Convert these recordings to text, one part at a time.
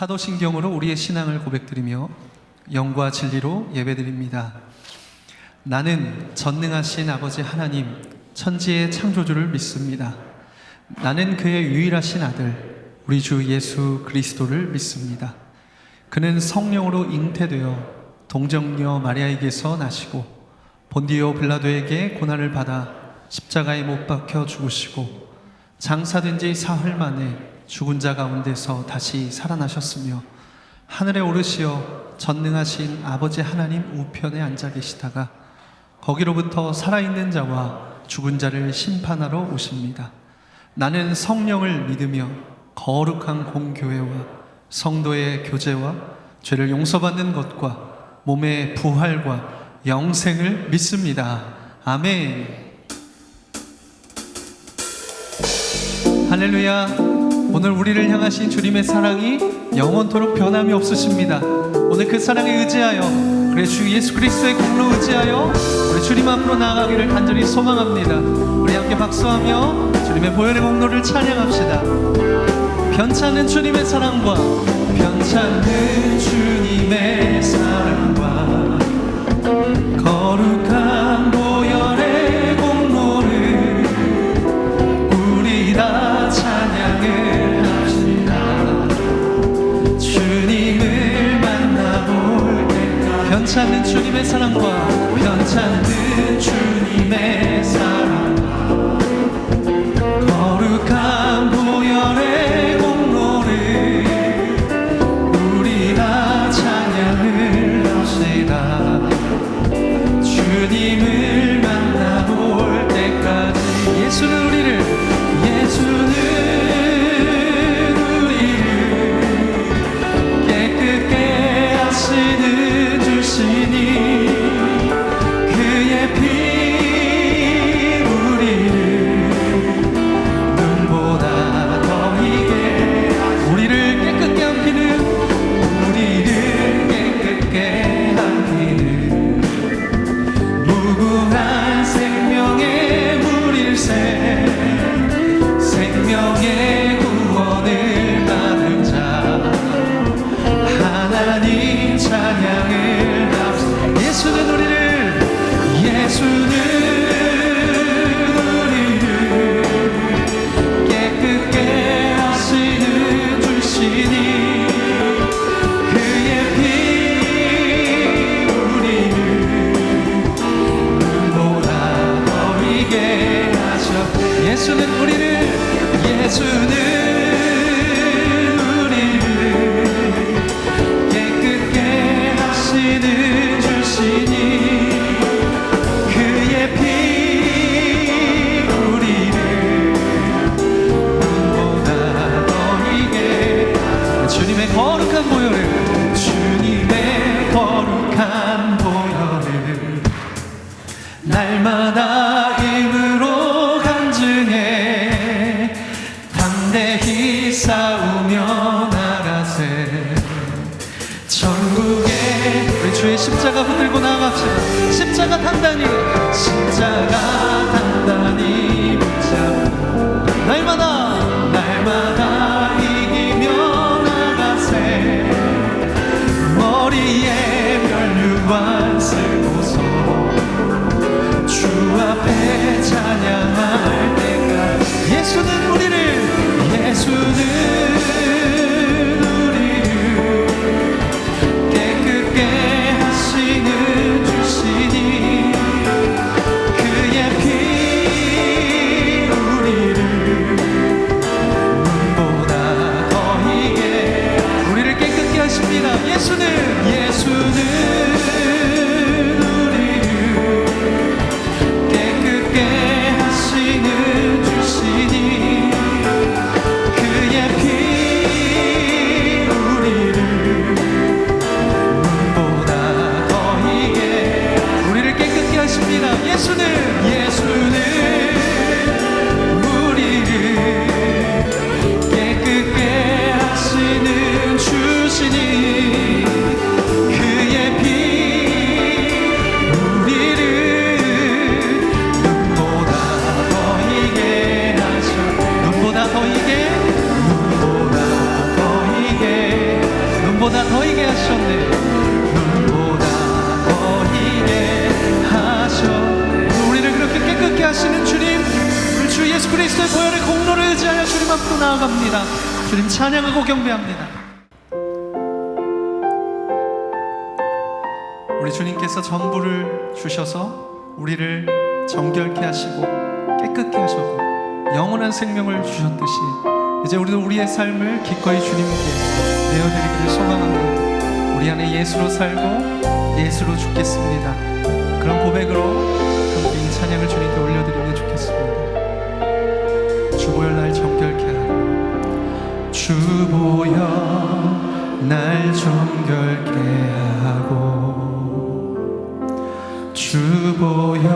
사도신경으로 우리의 신앙을 고백드리며 영과 진리로 예배드립니다. 나는 전능하신 아버지 하나님, 천지의 창조주를 믿습니다. 나는 그의 유일하신 아들, 우리 주 예수 그리스도를 믿습니다. 그는 성령으로 잉태되어 동정녀 마리아에게서 나시고 본디오 빌라도에게 고난을 받아 십자가에 못 박혀 죽으시고 장사된 지 사흘 만에 죽은 자 가운데서 다시 살아나셨으며 하늘에 오르시어 전능하신 아버지 하나님 우편에 앉아 계시다가 거기로부터 살아있는 자와 죽은 자를 심판하러 오십니다. 나는 성령을 믿으며 거룩한 공교회와 성도의 교제와 죄를 용서받는 것과 몸의 부활과 영생을 믿습니다. 아멘. 할렐루야. 오늘 우리를 향하신 주님의 사랑이 영원토록 변함이 없으십니다. 오늘 그 사랑에 의지하여, 그래 주 예수 그리스도의 공로 의지하여 우리 주님 앞으로 나아가기를 간절히 소망합니다. 우리 함께 박수하며 주님의 보혈의 공로를 찬양합시다. 변찮은 주님의 사랑과 변찮은 주님의 사랑과 거룩한 보혈의 공로를 우리 다 찬양을 합시다. 주님을 만나볼 때까지 변찮은 주님의 사랑과 변찮은 주님의 사랑과 거룩한 보혈의 공로를 우리 다 찬양을 합시다. 주님을 만나볼 때까지 예수는 우리를 깨끗게 하시는 주시니 그의 피 우리를 눈보다 더 이게 우리를 깨끗게 함기는 우리를 깨끗게 함기는 무궁한 생명의 물일새 생명의 구원을 받은 자 하나님 찬양을 합시다. 예수는 우리를 깨끗게 하시는 주시니 그의 피 우리를 눈보다 더 이게 하셨네. 예수는 우리를 깨끗게 하시는 주시니 그의 피 우리를 눈보다 더 이게 주님의 거룩한 보혈을 날마다 입으로 간증해 담대히 싸우며 나가세. 전국에 우리 주의 십자가 붙들고 나아갑시다. 십자가 단단히 붙잡고 날마다 이기며 나가세. 머리에 면류관 쓰고서 주 앞에 찬양할 때까지 예수는 우리를 깨끗게 하시는 주시니 그의 피 우리를 나아갑니다. 주님 찬양하고 경배합니다. 우리 주님께서 전부를 주셔서 우리를 정결케 하시고 깨끗게 하시고 영원한 생명을 주셨듯이 이제 우리도 우리의 삶을 기꺼이 주님께 내어드리기를 소망합니다. 우리 안에 예수로 살고 예수로 죽겠습니다. 그런 고백으로 함께 이 찬양을 주님께 올려드리면 좋겠습니다. 주보여 날 정결케 하고 주보여 날 정결케 하고 주보여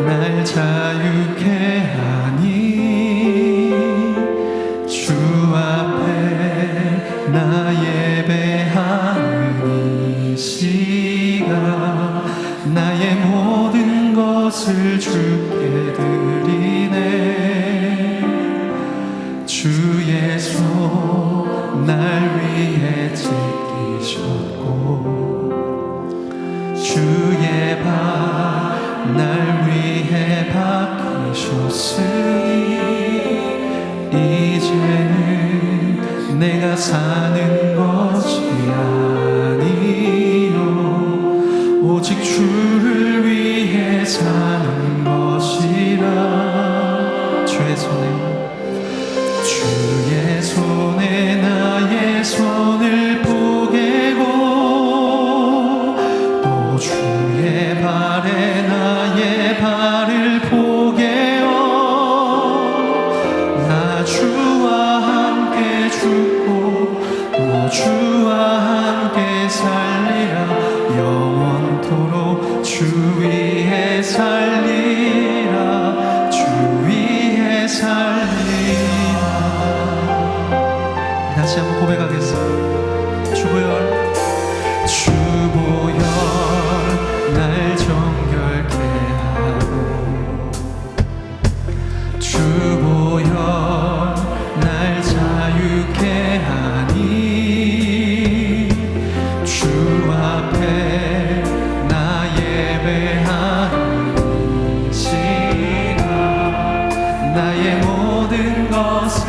날 자유케 하니 주 앞에 나 예배하는 이 시간 나의 모든 것을 주께 드리네. 주의 손 날 위해 찢기셨고 주의 발 날 위해 박히셨으니 이제는 내가 사는 것이 아니요 오직 주를 위해 사는 것이라. 주의 손에 나의 손을 포개고 또 주의 발에 나의 발을 포개어 나 주와 함께 죽고 또 주와 함께 살리라. 영원토록 주 위에 살리라. 주 위에 살리라. 다시 한번 고백하겠습니다. 주보혈 날 정결케 하고 주보혈 날 자유케 하니 주 앞에 나 예배하는 시간 나의 모든 것을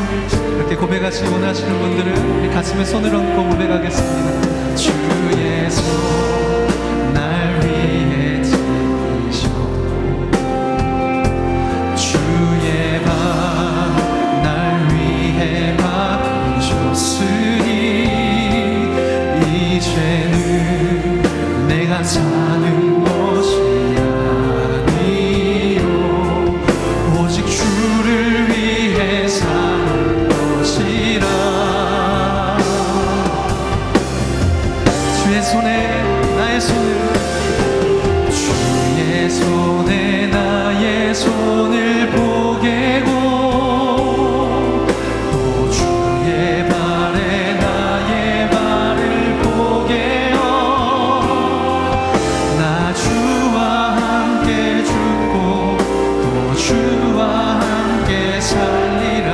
이렇게 고백하시기 원하시는 분들은 우리 가슴에 손을 얹고 고백하겠습니다. 주의 손 날 위해 찢기셨고 주의 발 날 위해 박히셨으니 이제는 내가 사는 것이 아니요 오직 주를 위해 사는 것이라. 주의 손에 나의 손을 주의 손에 나의 손을 포개고 또 주의 발에 나의 발을 포개어 나 주와 함께 죽고 또 주와 함께 살리라.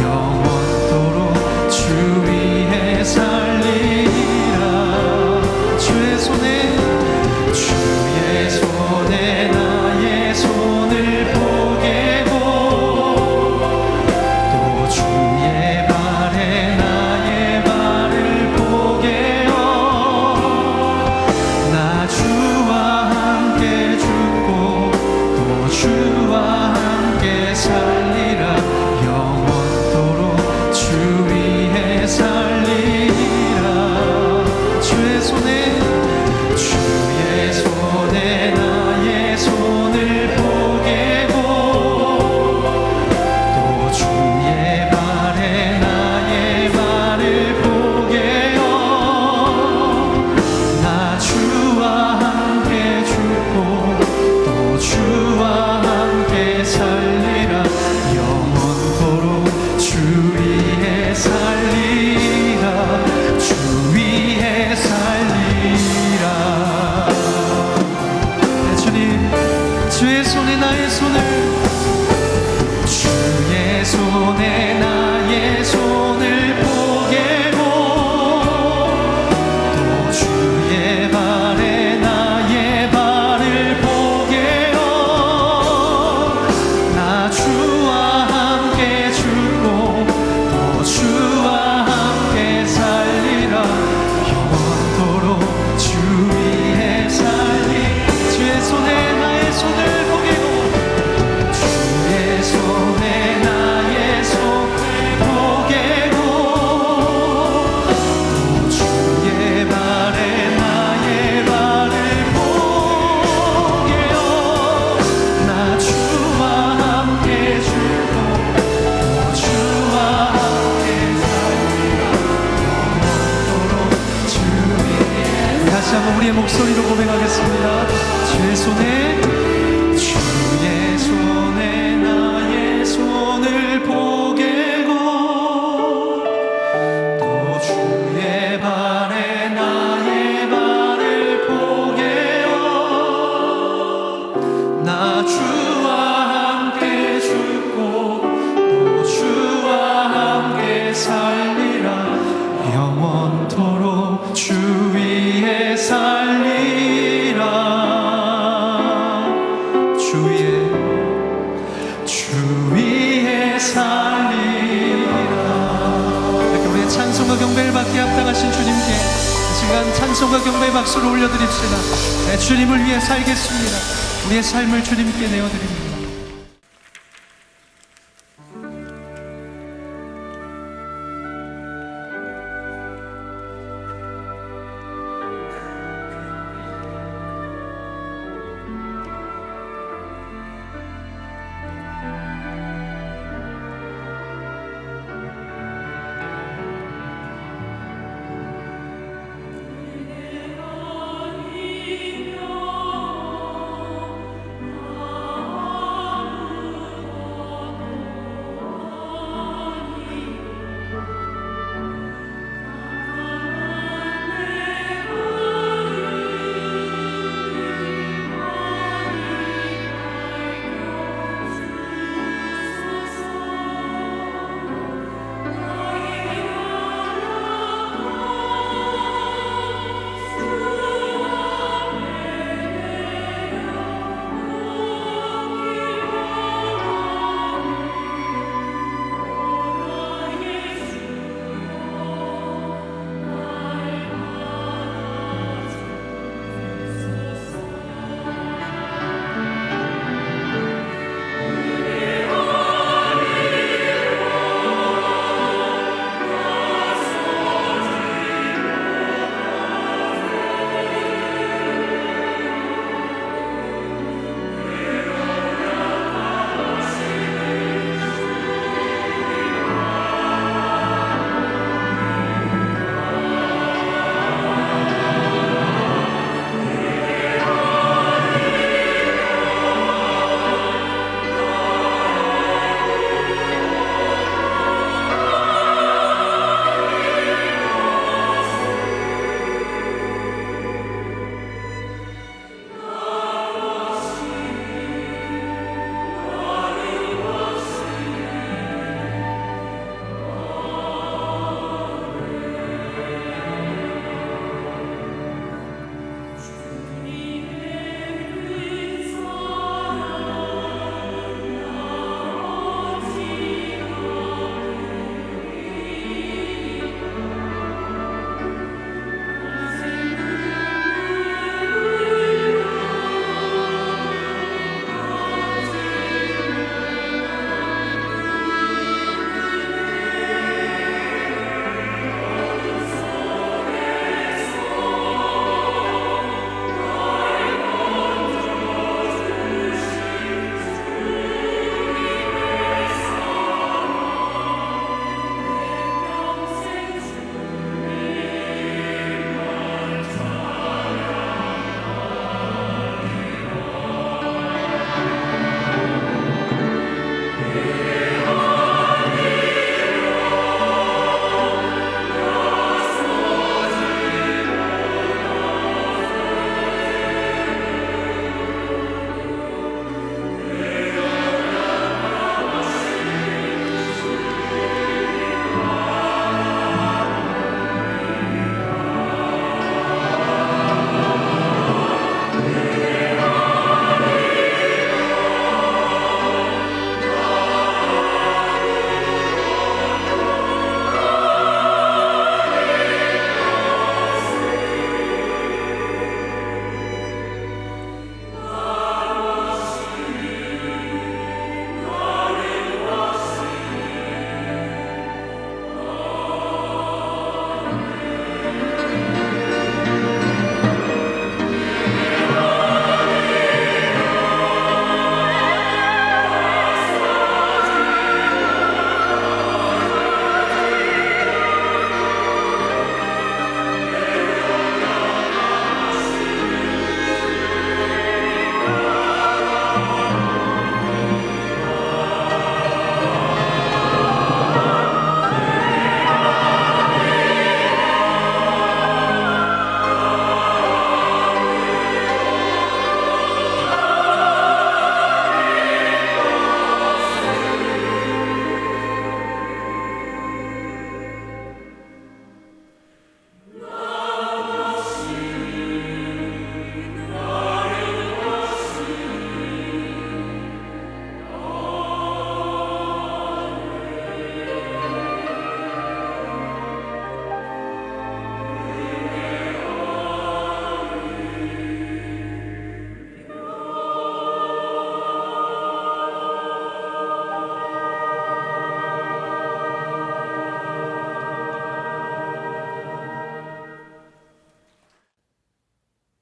영원토록 주 위에 살리라. 주의 손에 나의 손을 포개고 주의 손에 나의 손을 보게고 또 주의 발에 나의 발을 보게요. 나 주와 함께 죽고 또 주와 함께 살리라. 영원토록 주 위에 살리라. 주 위에 살리라. 이렇게 우리의 찬송과 경배를 받기에 합당하신 주님께 이 시간 찬송과 경배의 박수를 올려드립시다. 내 주님을 위해 살겠습니다. 우리의 삶을 주님께 내어드립니다.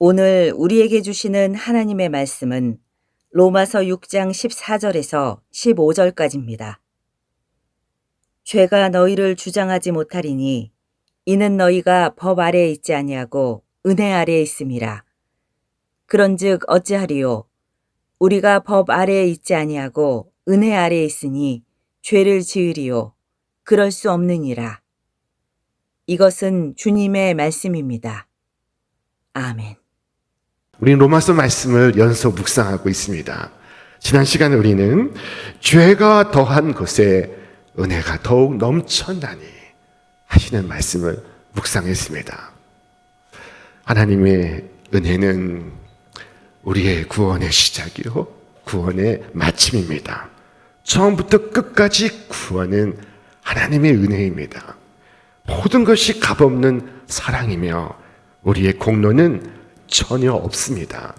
오늘 우리에게 주시는 하나님의 말씀은 로마서 6장 14절에서 15절까지입니다. 죄가 너희를 주장하지 못하리니 이는 너희가 법 아래에 있지 아니하고 은혜 아래에 있음이라. 그런즉 어찌하리요? 우리가 법 아래에 있지 아니하고 은혜 아래에 있으니 죄를 지으리요? 그럴 수 없느니라. 이것은 주님의 말씀입니다. 아멘. 우리는 로마서 말씀을 연속 묵상하고 있습니다. 지난 시간에 우리는 죄가 더한 것에 은혜가 더욱 넘쳐나니 하시는 말씀을 묵상했습니다. 하나님의 은혜는 우리의 구원의 시작이요, 구원의 마침입니다. 처음부터 끝까지 구원은 하나님의 은혜입니다. 모든 것이 값없는 사랑이며 우리의 공로는 전혀 없습니다.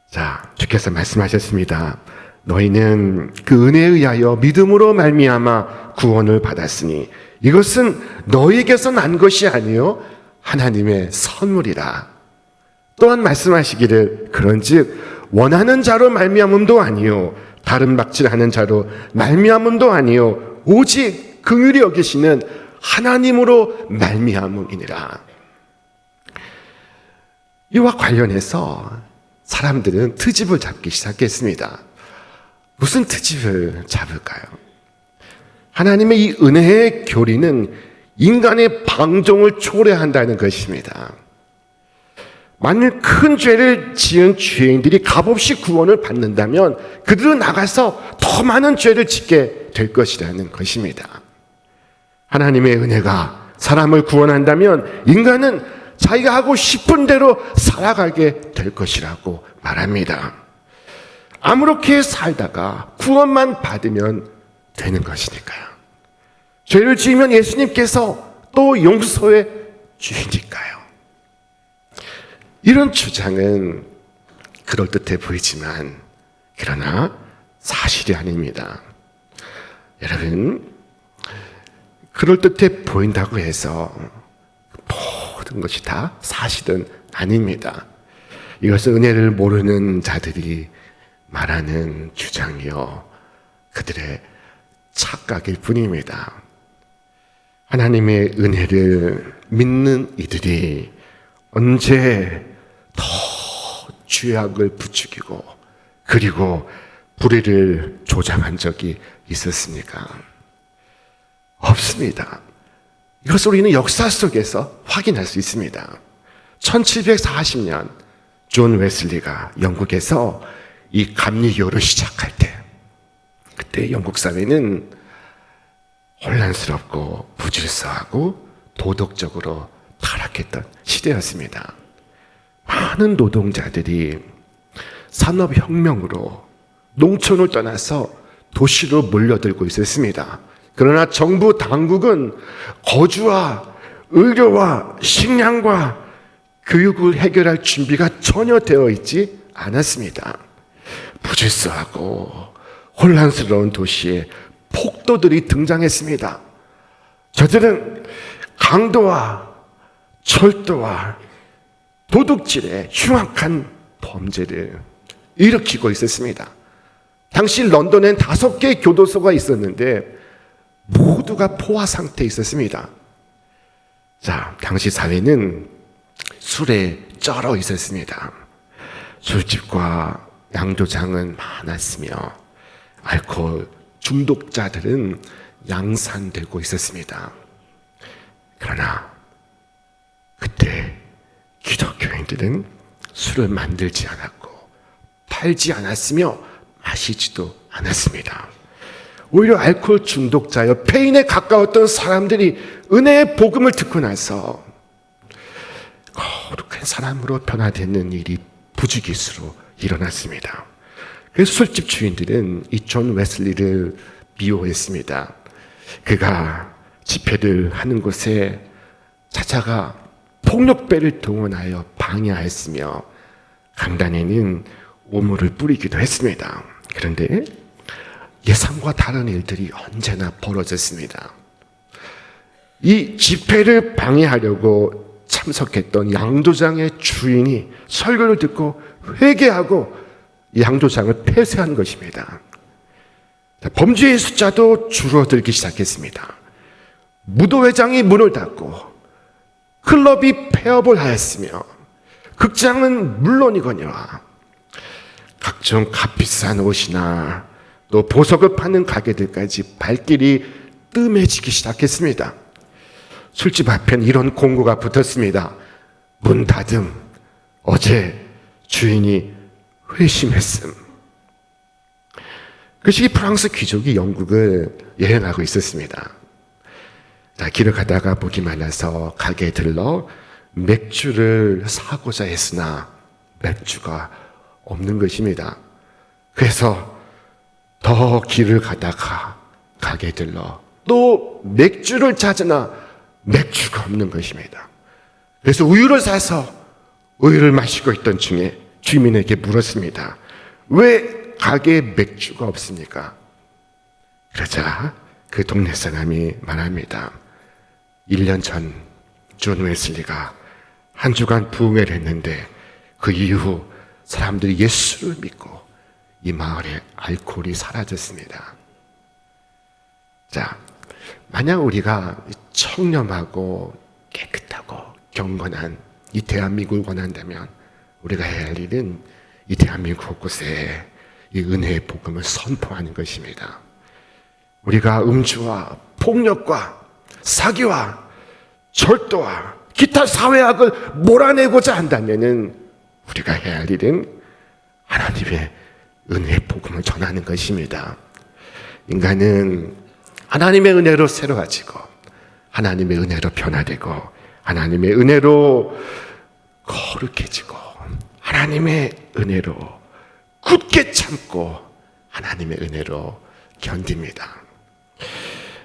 자, 주께서 말씀하셨습니다. 너희는 그 은혜에 의하여 믿음으로 말미암아 구원을 받았으니 이것은 너희에게서 난 것이 아니요 하나님의 선물이라. 또한 말씀하시기를 그런즉 원하는 자로 말미암음도 아니요 다른 막질하는 자로 말미암음도 아니요 오직 긍휼히 여기시는 하나님으로 말미암음이니라. 이와 관련해서 사람들은 트집을 잡기 시작했습니다. 무슨 트집을 잡을까요? 하나님의 이 은혜의 교리는 인간의 방종을 초래한다는 것입니다. 만일 큰 죄를 지은 죄인들이 값없이 구원을 받는다면 그들은 나가서 더 많은 죄를 짓게 될 것이라는 것입니다. 하나님의 은혜가 사람을 구원한다면 인간은 자기가 하고 싶은 대로 살아가게 될 것이라고 말합니다. 아무렇게 살다가 구원만 받으면 되는 것이니까요. 죄를 지으면 예수님께서 또 용서해 주시니까요. 이런 주장은 그럴듯해 보이지만 그러나 사실이 아닙니다. 여러분, 그럴듯해 보인다고 해서 모든 것이 다 사실은 아닙니다. 이것은 은혜를 모르는 자들이 말하는 주장이요 그들의 착각일 뿐입니다. 하나님의 은혜를 믿는 이들이 언제 더 죄악을 부추기고 그리고 불의를 조장한 적이 있었습니까? 없습니다. 이것을 우리는 역사 속에서 확인할 수 있습니다. 1740년 존 웨슬리가 영국에서 이 감리교를 시작할 때 그때 영국 사회는 혼란스럽고 부질서하고 도덕적으로 타락했던 시대였습니다. 많은 노동자들이 산업혁명으로 농촌을 떠나서 도시로 몰려들고 있었습니다. 그러나 정부 당국은 거주와 의료와 식량과 교육을 해결할 준비가 전혀 되어 있지 않았습니다. 부질서하고 혼란스러운 도시에 폭도들이 등장했습니다. 저들은 강도와 철도와 도둑질의 흉악한 범죄를 일으키고 있었습니다. 당시 런던엔 5개의 교도소가 있었는데 모두가 포화 상태에 있었습니다. 자, 당시 사회는 술에 쩔어 있었습니다. 술집과 양조장은 많았으며 알코올 중독자들은 양산되고 있었습니다. 그러나 그때 기독교인들은 술을 만들지 않았고 팔지 않았으며 마시지도 않았습니다. 오히려 알코올 중독자여 폐인에 가까웠던 사람들이 은혜의 복음을 듣고 나서 거룩한 사람으로 변화되는 일이 부지기수로 일어났습니다. 그래서 술집 주인들은 이 존 웨슬리를 미워했습니다. 그가 집회를 하는 곳에 찾아가 폭력배를 동원하여 방해하였으며 강단에는 오물을 뿌리기도 했습니다. 그런데 예상과 다른 일들이 언제나 벌어졌습니다. 이 집회를 방해하려고 참석했던 양조장의 주인이 설교를 듣고 회개하고 양조장을 폐쇄한 것입니다. 범죄의 숫자도 줄어들기 시작했습니다. 무도회장이 문을 닫고 클럽이 폐업을 하였으며 극장은 물론이거니와 각종 값비싼 옷이나 또 보석을 파는 가게들까지 발길이 뜸해지기 시작했습니다. 술집 앞엔 이런 공고가 붙었습니다. 문 닫음. 어제 주인이 회심했음. 그 시기 프랑스 귀족이 영국을 여행하고 있었습니다. 길을 가다가 목이 말라서 가게에 들러 맥주를 사고자 했으나 맥주가 없는 것입니다. 그래서 더 길을 가다가 가게에 들러 또 맥주를 찾으나 맥주가 없는 것입니다. 그래서 우유를 사서 우유를 마시고 있던 중에 주민에게 물었습니다. 왜 가게에 맥주가 없습니까? 그러자 그 동네 사람이 말합니다. 1년 전 존 웨슬리가 한 주간 부흥회를 했는데 그 이후 사람들이 예수를 믿고 이 마을에 알코올이 사라졌습니다. 자, 만약 우리가 청렴하고 깨끗하고 경건한 이 대한민국을 원한다면 우리가 해야 할 일은 이 대한민국 곳곳에 이 은혜의 복음을 선포하는 것입니다. 우리가 음주와 폭력과 사기와 절도와 기타 사회악을 몰아내고자 한다면은 우리가 해야 할 일은 하나님의 은혜의 복음을 전하는 것입니다. 인간은 하나님의 은혜로 새로워지고 하나님의 은혜로 변화되고 하나님의 은혜로 거룩해지고 하나님의 은혜로 굳게 참고 하나님의 은혜로 견딥니다.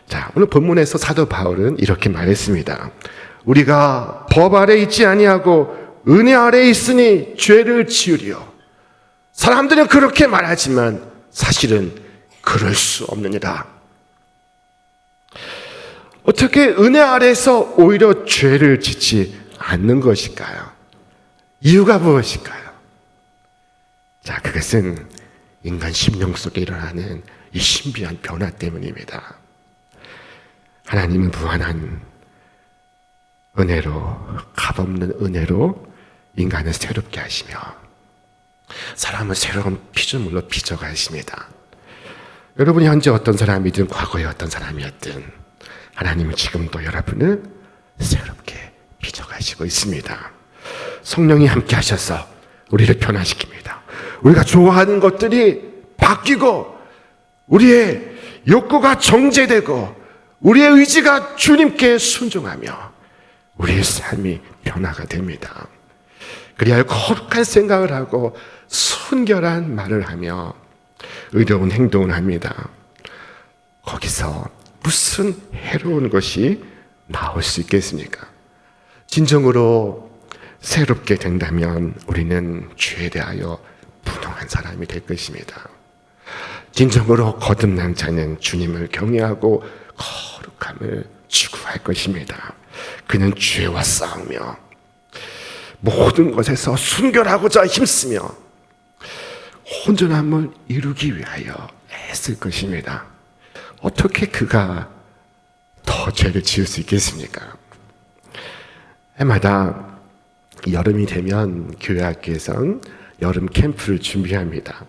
자, 오늘 본문에서 사도 바울은 이렇게 말했습니다. 우리가 법 아래 있지 아니하고 은혜 아래 있으니 죄를 지으리요. 사람들은 그렇게 말하지만 사실은 그럴 수 없느니라. 어떻게 은혜 아래에서 오히려 죄를 짓지 않는 것일까요? 이유가 무엇일까요? 자, 그것은 인간 심령 속에 일어나는 이 신비한 변화 때문입니다. 하나님은 무한한 은혜로, 값없는 은혜로 인간을 새롭게 하시며 사람을 새로운 피조물로 빚어가십니다. 여러분이 현재 어떤 사람이든 과거에 어떤 사람이었든 하나님은 지금도 여러분을 새롭게 빚어가시고 있습니다. 성령이 함께 하셔서 우리를 변화시킵니다. 우리가 좋아하는 것들이 바뀌고 우리의 욕구가 정제되고 우리의 의지가 주님께 순종하며 우리의 삶이 변화가 됩니다. 그리하여 거룩한 생각을 하고 순결한 말을 하며 의로운 행동을 합니다. 거기서 무슨 해로운 것이 나올 수 있겠습니까? 진정으로 새롭게 된다면 우리는 죄에 대하여 분홍한 사람이 될 것입니다. 진정으로 거듭난 자는 주님을 경외하고 거룩함을 추구할 것입니다. 그는 죄와 싸우며 모든 것에서 순결하고자 힘쓰며 온전함을 이루기 위하여 애쓸 것입니다. 어떻게 그가 더 죄를 지을 수 있겠습니까? 해마다 여름이 되면 교회 학교에선 여름 캠프를 준비합니다.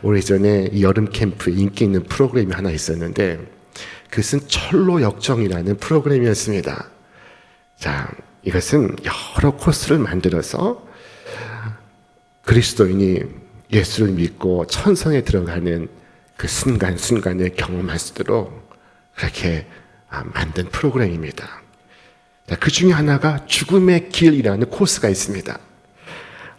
오래전에 이 여름 캠프 인기 있는 프로그램이 하나 있었는데 그것은 철로 역정이라는 프로그램이었습니다. 자, 이것은 여러 코스를 만들어서 그리스도인이 예수를 믿고 천성에 들어가는 그 순간순간을 경험할 수 있도록 그렇게 만든 프로그램입니다. 그 중에 하나가 죽음의 길이라는 코스가 있습니다.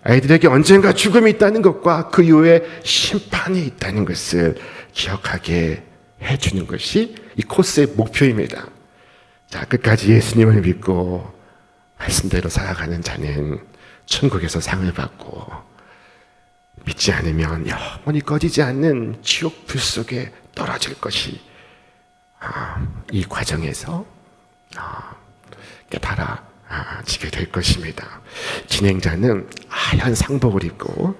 아이들에게 언젠가 죽음이 있다는 것과 그 이후에 심판이 있다는 것을 기억하게 해주는 것이 이 코스의 목표입니다. 자, 끝까지 예수님을 믿고 말씀대로 살아가는 자는 천국에서 상을 받고 믿지 않으면 영원히 꺼지지 않는 지옥 불 속에 떨어질 것이 이 과정에서 깨달아 지게 될 것입니다. 진행자는 하얀 상복을 입고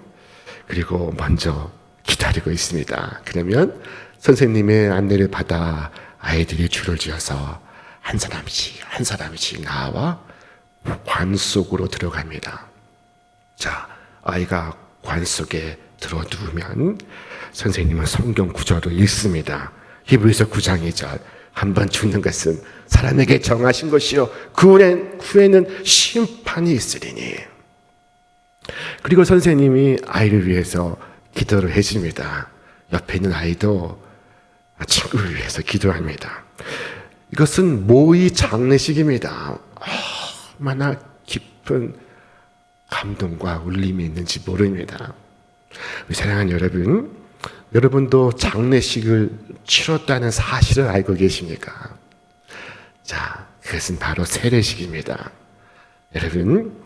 그리고 먼저 기다리고 있습니다. 그러면 선생님의 안내를 받아 아이들이 줄을 지어서 한 사람씩 나와 관 속으로 들어갑니다. 자, 아이가 관 속에 들어 누우면 선생님은 성경 구절을 읽습니다. 히브리서 9장 2절. 한 번 죽는 것은 사람에게 정하신 것이요 그 후에는 심판이 있으리니. 그리고 선생님이 아이를 위해서 기도를 해줍니다. 옆에 있는 아이도 친구를 위해서 기도합니다. 이것은 모의 장례식입니다. 얼마나 깊은 감동과 울림이 있는지 모릅니다. 우리 사랑하는 여러분, 여러분도 장례식을 치렀다는 사실을 알고 계십니까? 자, 그것은 바로 세례식입니다. 여러분,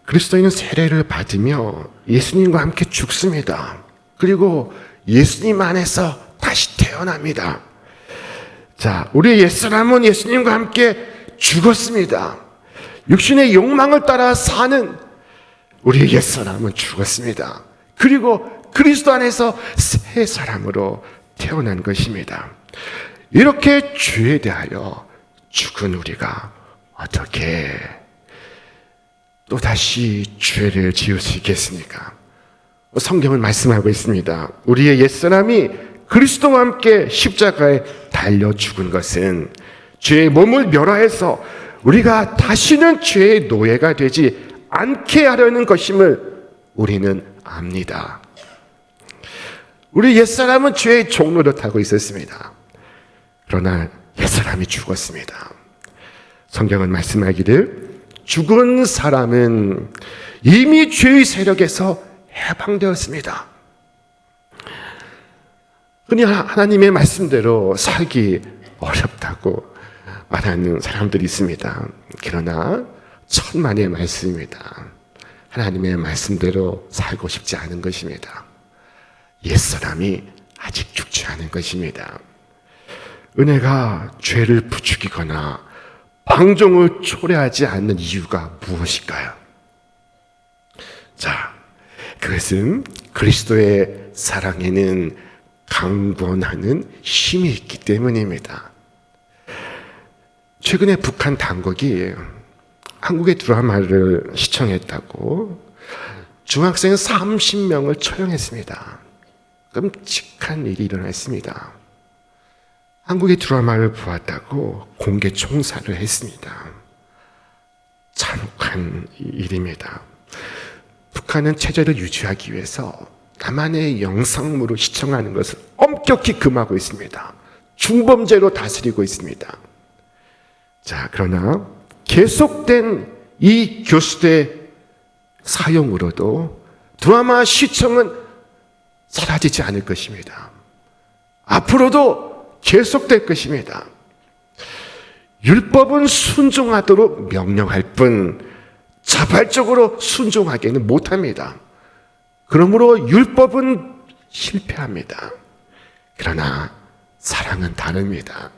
그리스도인은 세례를 받으며 예수님과 함께 죽습니다. 그리고 예수님 안에서 다시 태어납니다. 자, 우리의 옛사람은 예수님과 함께 죽었습니다. 육신의 욕망을 따라 사는 우리의 옛사람은 죽었습니다. 그리고 그리스도 안에서 새 사람으로 태어난 것입니다. 이렇게 죄에 대하여 죽은 우리가 어떻게 또다시 죄를 지을 수 있겠습니까? 성경은 말씀하고 있습니다. 우리의 옛사람이 그리스도와 함께 십자가에 달려 죽은 것은 죄의 몸을 멸하여서 우리가 다시는 죄의 노예가 되지 않게 하려는 것임을 우리는 압니다. 우리 옛사람은 죄의 종로를 타고 있었습니다. 그러나 옛사람이 죽었습니다. 성경은 말씀하기를 죽은 사람은 이미 죄의 세력에서 해방되었습니다. 흔히 하나님의 말씀대로 살기 어렵다고 말하는 사람들이 있습니다. 그러나 천만의 말씀입니다. 하나님의 말씀대로 살고 싶지 않은 것입니다. 옛사람이 아직 죽지 않은 것입니다. 은혜가 죄를 부추기거나 방종을 초래하지 않는 이유가 무엇일까요? 자, 그것은 그리스도의 사랑에는 강권하는 힘이 있기 때문입니다. 최근에 북한 당국이 한국의 드라마를 시청했다고 중학생 30명을 처형했습니다. 끔찍한 일이 일어났습니다. 한국의 드라마를 보았다고 공개 총살을 했습니다. 잔혹한 일입니다. 북한은 체제를 유지하기 위해서 남한의 영상물을 시청하는 것을 엄격히 금하고 있습니다. 중범죄로 다스리고 있습니다. 자, 그러나 계속된 이 교수대 사용으로도 드라마 시청은 사라지지 않을 것입니다. 앞으로도 계속될 것입니다. 율법은 순종하도록 명령할 뿐 자발적으로 순종하기는 못합니다. 그러므로 율법은 실패합니다. 그러나 사랑은 다릅니다.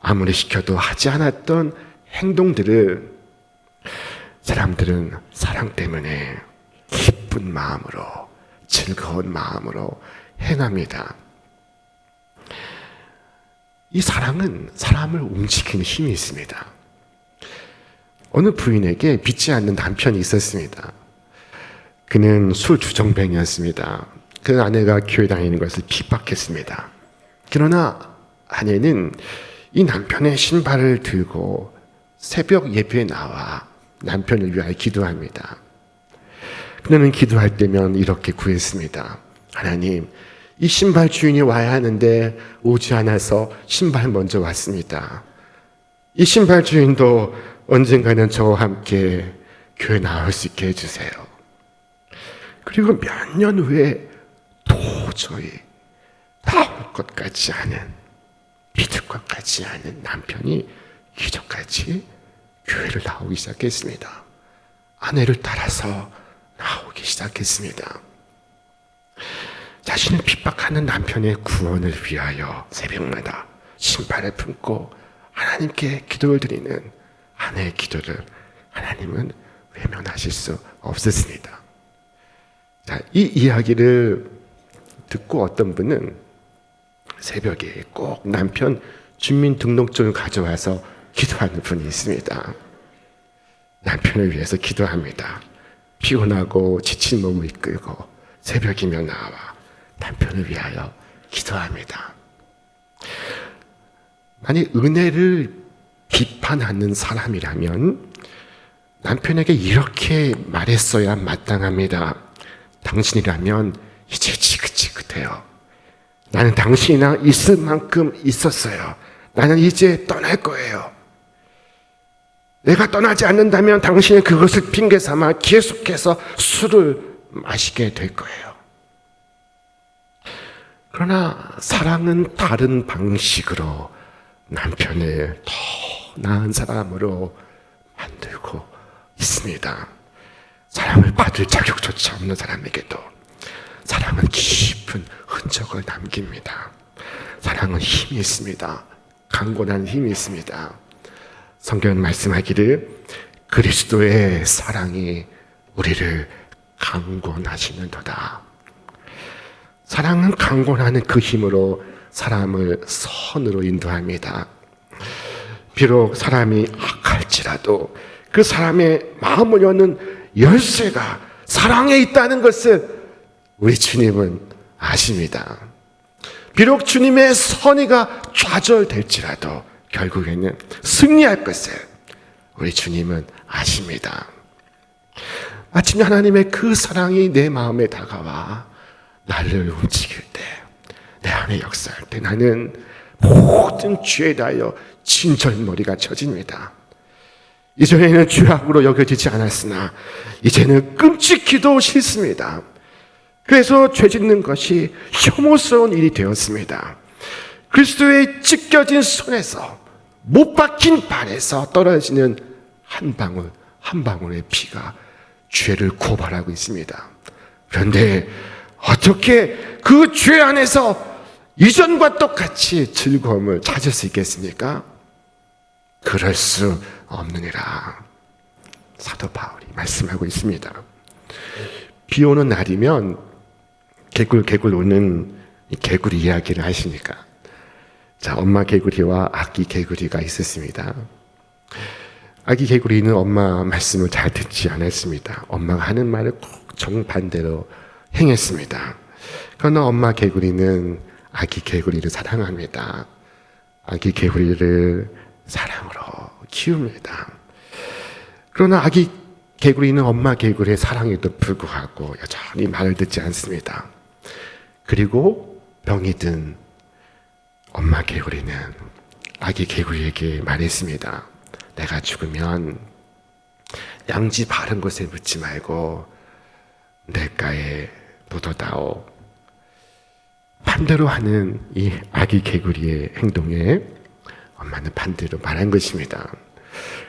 아무리 시켜도 하지 않았던 행동들을 사람들은 사랑 때문에 기쁜 마음으로, 즐거운 마음으로 행합니다. 이 사랑은 사람을 움직이는 힘이 있습니다. 어느 부인에게 믿지 않는 남편이 있었습니다. 그는 술 주정뱅이였습니다. 그 아내가 교회 다니는 것을 핍박했습니다. 그러나 아내는 이 남편의 신발을 들고 새벽 예배에 나와 남편을 위하여 기도합니다. 그는 기도할 때면 이렇게 구했습니다. 하나님, 이 신발 주인이 와야 하는데 오지 않아서 신발 먼저 왔습니다. 이 신발 주인도 언젠가는 저와 함께 교회 나올 수 있게 해주세요. 그리고 몇 년 후에 도저히 나올 것 같지 않은, 믿을 것 같지 않은 남편이 기적같이 교회를 나오기 시작했습니다. 아내를 따라서 나오기 시작했습니다. 자신을 핍박하는 남편의 구원을 위하여 새벽마다 신발을 품고 하나님께 기도를 드리는 아내의 기도를 하나님은 외면하실 수 없으십니다. 자, 이 이야기를 듣고 어떤 분은 새벽에 꼭 남편 주민등록증을 가져와서 기도하는 분이 있습니다. 남편을 위해서 기도합니다. 피곤하고 지친 몸을 이끌고 새벽이면 나와 남편을 위하여 기도합니다. 만약 은혜를 비판하는 사람이라면 남편에게 이렇게 말했어야 마땅합니다. 당신이라면 이제 지긋지긋해요. 나는 당신이랑 있을 만큼 있었어요. 나는 이제 떠날 거예요. 내가 떠나지 않는다면 당신은 그것을 핑계 삼아 계속해서 술을 마시게 될 거예요. 그러나 사랑은 다른 방식으로 남편을 더 나은 사람으로 만들고 있습니다. 사랑을 받을 자격조차 없는 사람에게도 사랑은 깊은 흔적을 남깁니다. 사랑은 힘이 있습니다. 강건한 힘이 있습니다. 성경은 말씀하기를 그리스도의 사랑이 우리를 강권하시는도다. 사랑은 강권하는 그 힘으로 사람을 선으로 인도합니다. 비록 사람이 악할지라도 그 사람의 마음을 여는 열쇠가 사랑에 있다는 것을 우리 주님은 아십니다. 비록 주님의 선의가 좌절될지라도 결국에는 승리할 것을 우리 주님은 아십니다. 마침내 하나님의 그 사랑이 내 마음에 다가와 나를 움직일 때, 내 안에 역사할 때 나는 모든 죄에 대하여 진절머리가 쳐집니다. 이전에는 죄악으로 여겨지지 않았으나 이제는 끔찍히도 싫습니다. 그래서 죄 짓는 것이 혐오스러운 일이 되었습니다. 그리스도의 찢겨진 손에서 못 박힌 발에서 떨어지는 한 방울 한 방울의 피가 죄를 고발하고 있습니다. 그런데 어떻게 그 죄 안에서 이전과 똑같이 즐거움을 찾을 수 있겠습니까? 그럴 수 없느니라. 사도 바울이 말씀하고 있습니다. 비 오는 날이면 개굴 오는 이 개구리 이야기를 하시니까, 자, 엄마 개구리와 아기 개구리가 있었습니다. 아기 개구리는 엄마 말씀을 잘 듣지 않았습니다. 엄마가 하는 말을 꼭 정반대로 행했습니다. 그러나 엄마 개구리는 아기 개구리를 사랑합니다. 아기 개구리를 사랑으로 키웁니다. 그러나 아기 개구리는 엄마 개구리의 사랑에도 불구하고 여전히 말을 듣지 않습니다. 그리고 병이 든 엄마 개구리는 아기 개구리에게 말했습니다. 내가 죽으면 양지 바른 곳에 묻지 말고 냇가에 묻어다오. 반대로 하는 이 아기 개구리의 행동에 엄마는 반대로 말한 것입니다.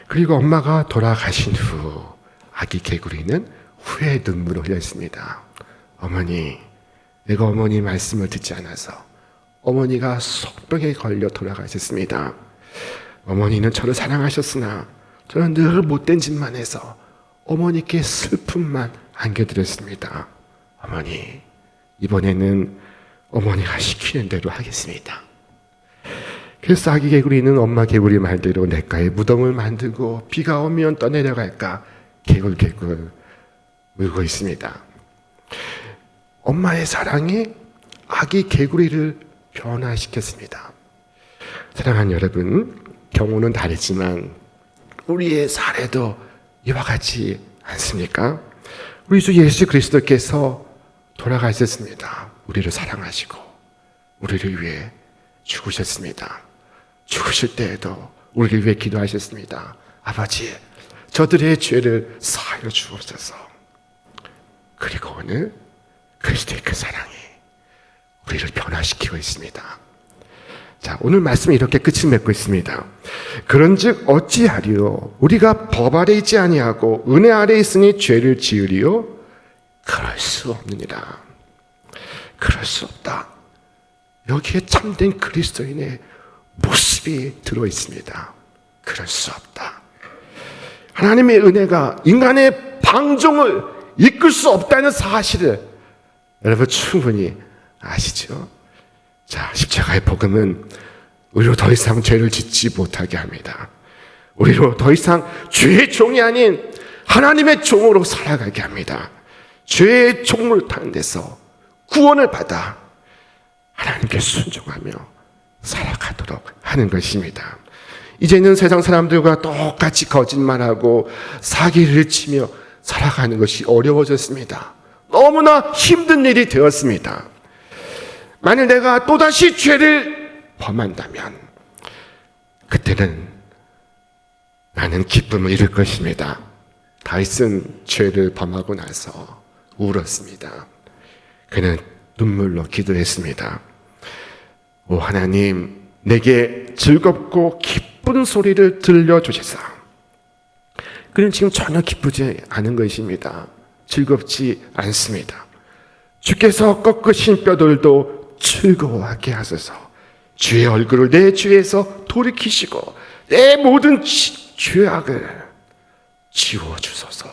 그리고 엄마가 돌아가신 후 아기 개구리는 후회의 눈물을 흘렸습니다. 어머니, 내가 어머니 말씀을 듣지 않아서 어머니가 속병에 걸려 돌아가셨습니다. 어머니는 저를 사랑하셨으나 저는 늘 못된 짓만 해서 어머니께 슬픔만 안겨드렸습니다. 어머니, 이번에는 어머니가 시키는 대로 하겠습니다. 그래서 아기 개구리는 엄마 개구리 말대로 냇가에 무덤을 만들고 비가 오면 떠내려갈까 개굴개굴 울고 있습니다. 엄마의 사랑이 아기 개구리를 변화시켰습니다. 사랑하는 여러분, 경우는 다르지만 우리의 사례도 이와 같지 않습니까? 우리 주 예수 그리스도께서 돌아가셨습니다. 우리를 사랑하시고 우리를 위해 죽으셨습니다. 죽으실 때에도 우리를 위해 기도하셨습니다. 아버지, 저들의 죄를 사하여 주옵소서. 그리고 오늘 그리스도의 그 사랑이 우리를 변화시키고 있습니다. 자, 오늘 말씀이 이렇게 끝을 맺고 있습니다. 그런즉 어찌하리요? 우리가 법 아래 있지 아니하고 은혜 아래 있으니 죄를 지으리요? 그럴 수 없느니라. 그럴 수 없다. 여기에 참된 그리스도인의 모습이 들어 있습니다. 그럴 수 없다. 하나님의 은혜가 인간의 방종을 이끌 수 없다는 사실을 여러분 충분히 아시죠? 자, 십자가의 복음은 우리로 더 이상 죄를 짓지 못하게 합니다. 우리로 더 이상 죄의 종이 아닌 하나님의 종으로 살아가게 합니다. 죄의 종을 타는 데서 구원을 받아 하나님께 순종하며 살아가도록 하는 것입니다. 이제는 세상 사람들과 똑같이 거짓말하고 사기를 치며 살아가는 것이 어려워졌습니다. 너무나 힘든 일이 되었습니다. 만일 내가 또다시 죄를 범한다면 그때는 나는 기쁨을 잃을 것입니다. 다윗은 죄를 범하고 나서 울었습니다. 그는 눈물로 기도했습니다. 오 하나님, 내게 즐겁고 기쁜 소리를 들려주시사. 그는 지금 전혀 기쁘지 않은 것입니다. 즐겁지 않습니다. 주께서 꺾으신 뼈들도 즐거워하게 하소서. 주의 얼굴을 내 죄에서 돌이키시고 내 모든 죄악을 지워주소서.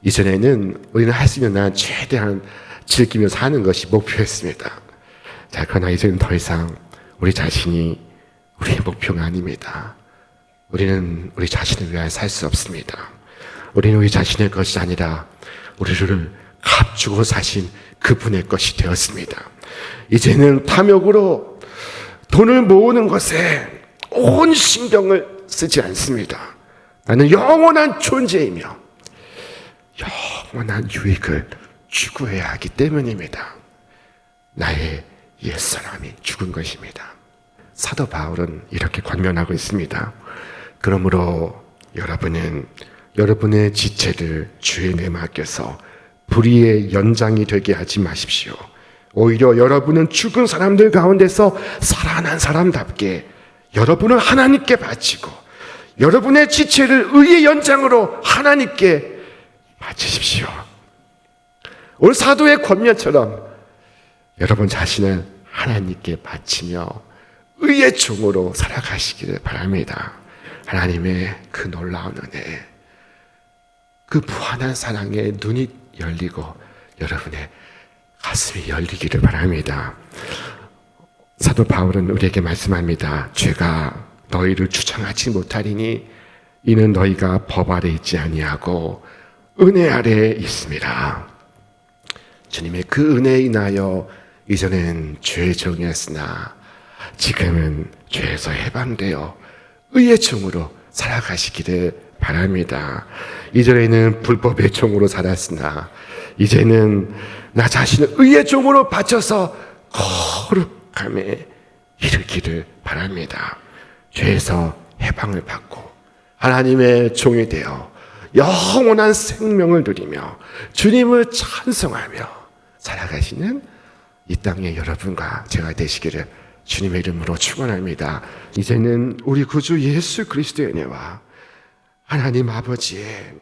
이전에는 우리는 할 수 있는 한 최대한 즐기며 사는 것이 목표였습니다. 자, 그러나 이제는 더 이상 우리 자신이 우리의 목표가 아닙니다. 우리는 우리 자신을 위하여 살 수 없습니다. 우리는 우리 자신의 것이 아니라 우리를 값주고 사신 그분의 것이 되었습니다. 이제는 탐욕으로 돈을 모으는 것에 온 신경을 쓰지 않습니다. 나는 영원한 존재이며 영원한 유익을 추구해야 하기 때문입니다. 나의 옛사람이 죽은 것입니다. 사도 바울은 이렇게 권면하고 있습니다. 그러므로 여러분은 여러분의 지체를 주에 내맡겨서 불의의 연장이 되게 하지 마십시오. 오히려 여러분은 죽은 사람들 가운데서 살아난 사람답게 여러분은 하나님께 바치고 여러분의 지체를 의의 연장으로 하나님께 바치십시오. 오늘 사도의 권면처럼 여러분 자신을 하나님께 바치며 의의 종으로 살아가시기를 바랍니다. 하나님의 그 놀라운 은혜, 그 무한한 사랑에 눈이 열리고 여러분의 가슴이 열리기를 바랍니다. 사도 바울은 우리에게 말씀합니다. 죄가 너희를 주장하지 못하리니 이는 너희가 법 아래 있지 아니하고 은혜 아래에 있습니다. 주님의 그 은혜에 인하여 이전엔 죄의 종이었으나 지금은 죄에서 해방되어 의의 종으로 살아가시기를 바랍니다. 이전에는 불법의 종으로 살았으나 이제는 나 자신을 의의 종으로 바쳐서 거룩함에 이르기를 바랍니다. 죄에서 해방을 받고 하나님의 종이 되어 영원한 생명을 누리며 주님을 찬송하며 살아가시는 이 땅의 여러분과 제가 되시기를 주님의 이름으로 축원합니다. 이제는 우리 구주 예수 그리스도의 은혜와 하나님 아버지의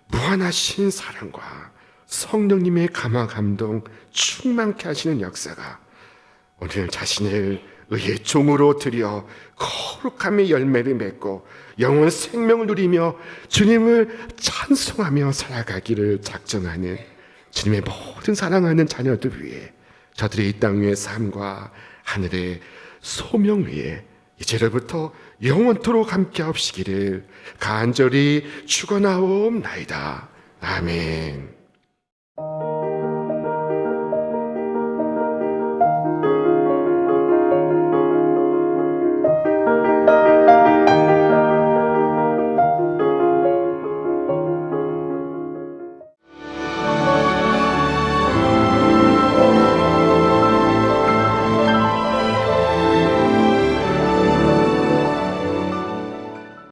무한하신 사랑과 성령님의 감화 감동 충만케 하시는 역사가 오늘 자신을 의의 종으로 드려 거룩함의 열매를 맺고 영원 생명을 누리며 주님을 찬송하며 살아가기를 작정하는 주님의 모든 사랑하는 자녀들 위해 저들의 이 땅 위의 삶과 하늘의 소명 위에 이제로부터 영원토록 함께 하시기를 간절히 축원하옵나이다. 아멘.